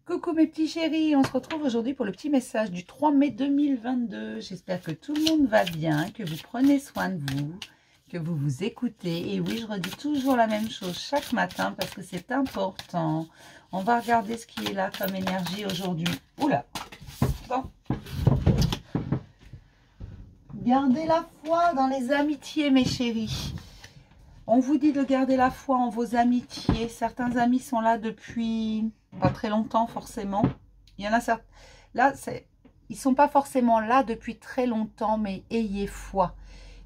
Coucou mes petits chéris, on se retrouve aujourd'hui pour le petit message du 3 mai 2022. J'espère que tout le monde va bien, que vous prenez soin de vous, que vous vous écoutez. Et oui, je redis toujours la même chose chaque matin parce que c'est important. On va regarder ce qui est là comme énergie aujourd'hui. Oula, bon. Gardez la foi dans les amitiés mes chéris. On vous dit de garder la foi en vos amitiés. Certains amis sont là depuis pas très longtemps forcément. Il y en a certains. Là, ils ne sont pas forcément là depuis très longtemps, mais ayez foi.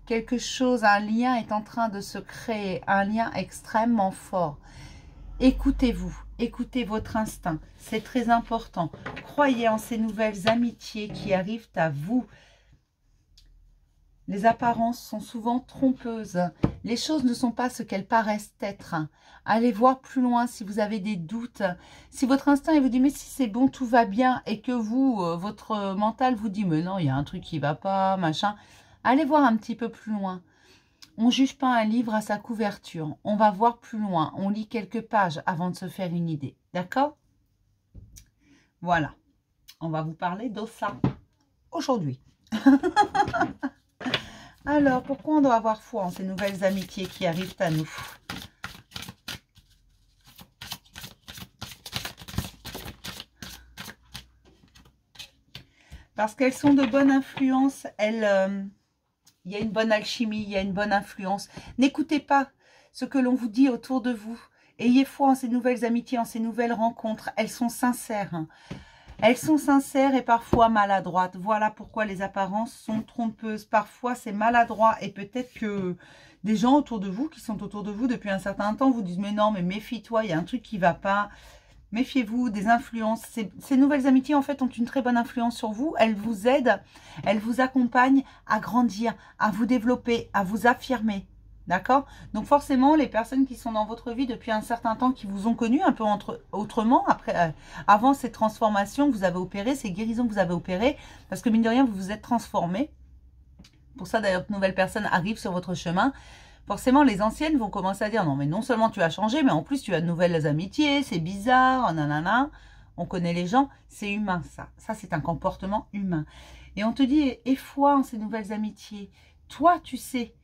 Quelque chose, un lien est en train de se créer, un lien extrêmement fort. Écoutez-vous, écoutez votre instinct, c'est très important. Croyez en ces nouvelles amitiés qui arrivent à vous. Les apparences sont souvent trompeuses. Les choses ne sont pas ce qu'elles paraissent être. Allez voir plus loin si vous avez des doutes. Si votre instinct il vous dit mais si c'est bon, tout va bien et que vous, votre mental vous dit mais non, il y a un truc qui ne va pas, machin. Allez voir un petit peu plus loin. On ne juge pas un livre à sa couverture. On va voir plus loin. On lit quelques pages avant de se faire une idée. D'accord? Voilà. On va vous parler de ça aujourd'hui. Alors, pourquoi on doit avoir foi en ces nouvelles amitiés qui arrivent à nous? Parce qu'elles sont de bonne influence, il y a une bonne alchimie, il y a une bonne influence. N'écoutez pas ce que l'on vous dit autour de vous. Ayez foi en ces nouvelles amitiés, en ces nouvelles rencontres. Elles sont sincères. Elles sont sincères et parfois maladroites. Voilà pourquoi les apparences sont trompeuses. Parfois, c'est maladroit et peut-être que des gens autour de vous, qui sont autour de vous depuis un certain temps, vous disent « Mais non, mais méfie-toi, il y a un truc qui ne va pas. » Méfiez-vous des influences. Ces nouvelles amitiés, en fait, ont une très bonne influence sur vous. Elles vous aident, elles vous accompagnent à grandir, à vous développer, à vous affirmer. D'accord? Donc forcément, les personnes qui sont dans votre vie depuis un certain temps, qui vous ont connu un peu autrement, avant ces transformations que vous avez opérées, ces guérisons que vous avez opérées, parce que mine de rien, vous vous êtes transformé. Pour ça, d'ailleurs, de nouvelles personnes arrivent sur votre chemin. Forcément, les anciennes vont commencer à dire, non, mais non seulement tu as changé, mais en plus, tu as de nouvelles amitiés, c'est bizarre, nanana. On connaît les gens, c'est humain, ça. Ça, c'est un comportement humain. Et on te dit, aie foi en ces nouvelles amitiés. Toi, tu sais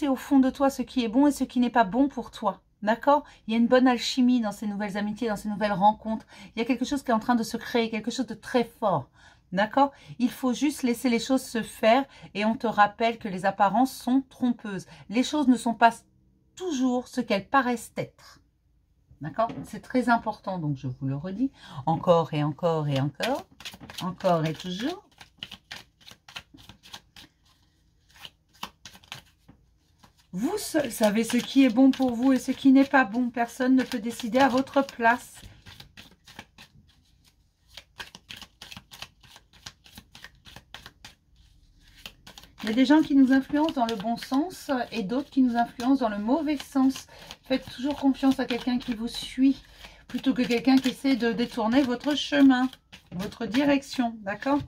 au fond de toi ce qui est bon et ce qui n'est pas bon pour toi. D'accord? Il y a une bonne alchimie dans ces nouvelles amitiés, dans ces nouvelles rencontres. Il y a quelque chose qui est en train de se créer, quelque chose de très fort. D'accord? Il faut juste laisser les choses se faire et on te rappelle que les apparences sont trompeuses. Les choses ne sont pas toujours ce qu'elles paraissent être. D'accord? C'est très important, donc je vous le redis. Encore et encore et encore. Encore et toujours. Vous seul savez ce qui est bon pour vous et ce qui n'est pas bon. Personne ne peut décider à votre place. Il y a des gens qui nous influencent dans le bon sens et d'autres qui nous influencent dans le mauvais sens. Faites toujours confiance à quelqu'un qui vous suit plutôt que quelqu'un qui essaie de détourner votre chemin, votre direction. D'accord?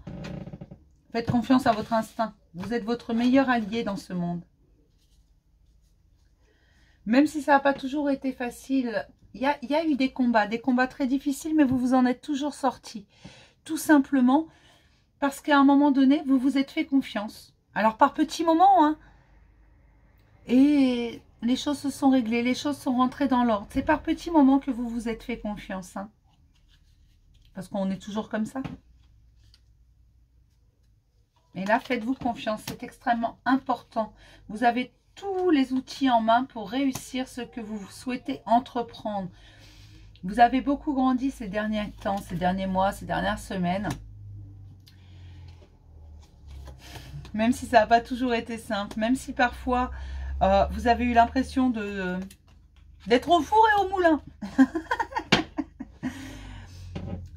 Faites confiance à votre instinct. Vous êtes votre meilleur allié dans ce monde. Même si ça n'a pas toujours été facile, il y a eu des combats très difficiles, mais vous vous en êtes toujours sortis. Tout simplement parce qu'à un moment donné, vous vous êtes fait confiance. Alors par petits moments, hein. Et les choses se sont réglées, les choses sont rentrées dans l'ordre. C'est par petits moments que vous vous êtes fait confiance. Hein. Parce qu'on est toujours comme ça. Et là, faites-vous confiance, c'est extrêmement important. Vous avez tous les outils en main pour réussir ce que vous souhaitez entreprendre. Vous avez beaucoup grandi ces derniers temps, ces derniers mois, ces dernières semaines. Même si ça n'a pas toujours été simple, même si parfois vous avez eu l'impression d'être au four et au moulin.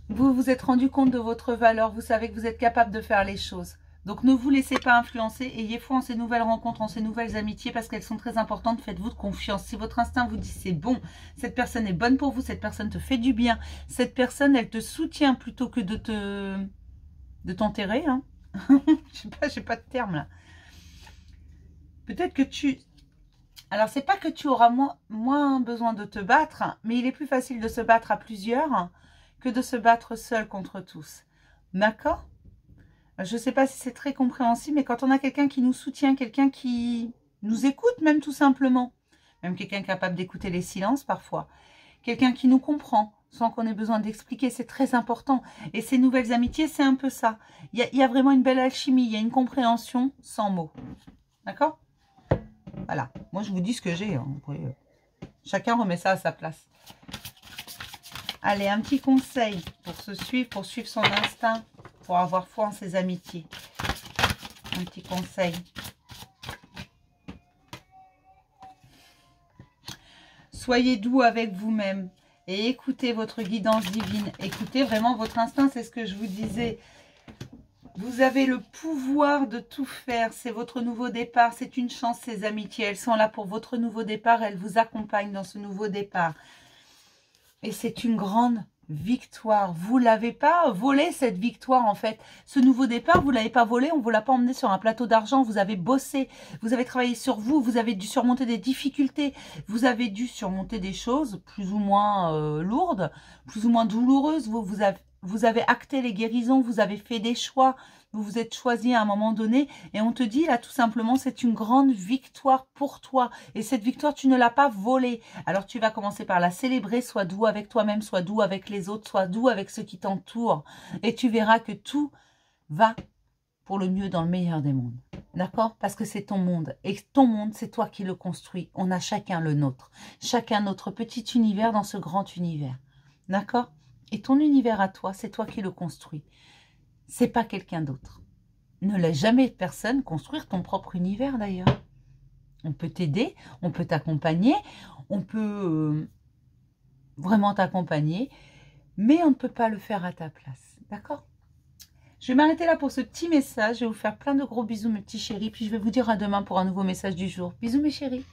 Vous vous êtes rendu compte de votre valeur, vous savez que vous êtes capable de faire les choses. Donc ne vous laissez pas influencer, ayez foi en ces nouvelles rencontres, en ces nouvelles amitiés parce qu'elles sont très importantes, faites-vous confiance. Si votre instinct vous dit c'est bon, cette personne est bonne pour vous, cette personne te fait du bien, cette personne elle te soutient plutôt que de t'enterrer. Hein. Je sais pas, j'ai pas de terme là. Peut-être que tu... Alors c'est pas que tu auras moins besoin de te battre, mais il est plus facile de se battre à plusieurs que de se battre seul contre tous. D'accord? Je ne sais pas si c'est très compréhensible, mais quand on a quelqu'un qui nous soutient, quelqu'un qui nous écoute même tout simplement, même quelqu'un capable d'écouter les silences parfois, quelqu'un qui nous comprend sans qu'on ait besoin d'expliquer, c'est très important. Et ces nouvelles amitiés, c'est un peu ça. Il y a vraiment une belle alchimie, il y a une compréhension sans mots. D'accord? Voilà, moi je vous dis ce que j'ai. Hein. Chacun remet ça à sa place. Allez, un petit conseil pour se suivre, pour suivre son instinct, pour avoir foi en ses amitiés. Un petit conseil. Soyez doux avec vous-même et écoutez votre guidance divine. Écoutez vraiment votre instinct, c'est ce que je vous disais. Vous avez le pouvoir de tout faire. C'est votre nouveau départ. C'est une chance, ces amitiés. Elles sont là pour votre nouveau départ. Elles vous accompagnent dans ce nouveau départ. Et c'est une grande victoire. Vous ne l'avez pas volé, cette victoire, en fait. Ce nouveau départ, vous ne l'avez pas volé. On ne vous l'a pas emmené sur un plateau d'argent. Vous avez bossé. Vous avez travaillé sur vous. Vous avez dû surmonter des difficultés. Vous avez dû surmonter des choses plus ou moins lourdes, plus ou moins douloureuses. Vous avez acté les guérisons. Vous avez fait des choix. Vous vous êtes choisi à un moment donné et on te dit là tout simplement c'est une grande victoire pour toi et cette victoire tu ne l'as pas volée. Alors tu vas commencer par la célébrer, sois doux avec toi-même, sois doux avec les autres, sois doux avec ceux qui t'entourent et tu verras que tout va pour le mieux dans le meilleur des mondes. D'accord? Parce que c'est ton monde et ton monde c'est toi qui le construis. On a chacun le nôtre, chacun notre petit univers dans ce grand univers. D'accord? Et ton univers à toi, c'est toi qui le construis. C'est pas quelqu'un d'autre. Ne laisse jamais personne construire ton propre univers d'ailleurs. On peut t'aider, on peut t'accompagner, on peut vraiment t'accompagner, mais on ne peut pas le faire à ta place. D'accord? Je vais m'arrêter là pour ce petit message. Je vais vous faire plein de gros bisous mes petits chéris, puis je vais vous dire à demain pour un nouveau message du jour. Bisous mes chéris.